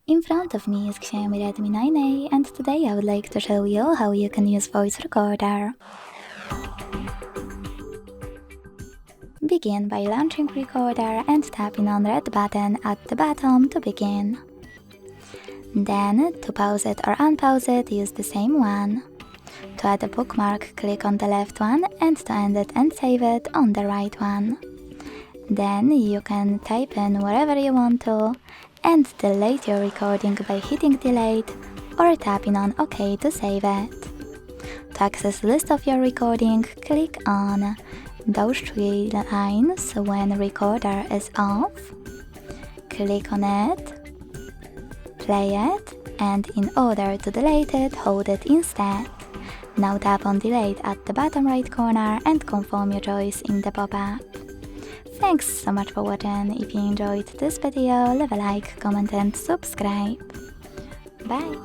In front of me is Xiaomi Redmi 9A, and today I would like to show you how you can use voice recorder. Begin by launching recorder and tapping on red button at the bottom to begin. Then, to pause it or unpause it, use the same one. To add a bookmark, click on the left one, and to end it and save it on the right one. Then you can type in wherever you want to, and delete your recording by hitting delete or tapping on OK to save it. To access list of your recording, click on those three lines when recorder is off. Click on it, play it, and in order to delete it, hold it instead. Now tap on delete at the bottom right corner and confirm your choice in the pop-up. Thanks so much for watching. If you enjoyed this video, leave a like, comment and subscribe. Bye!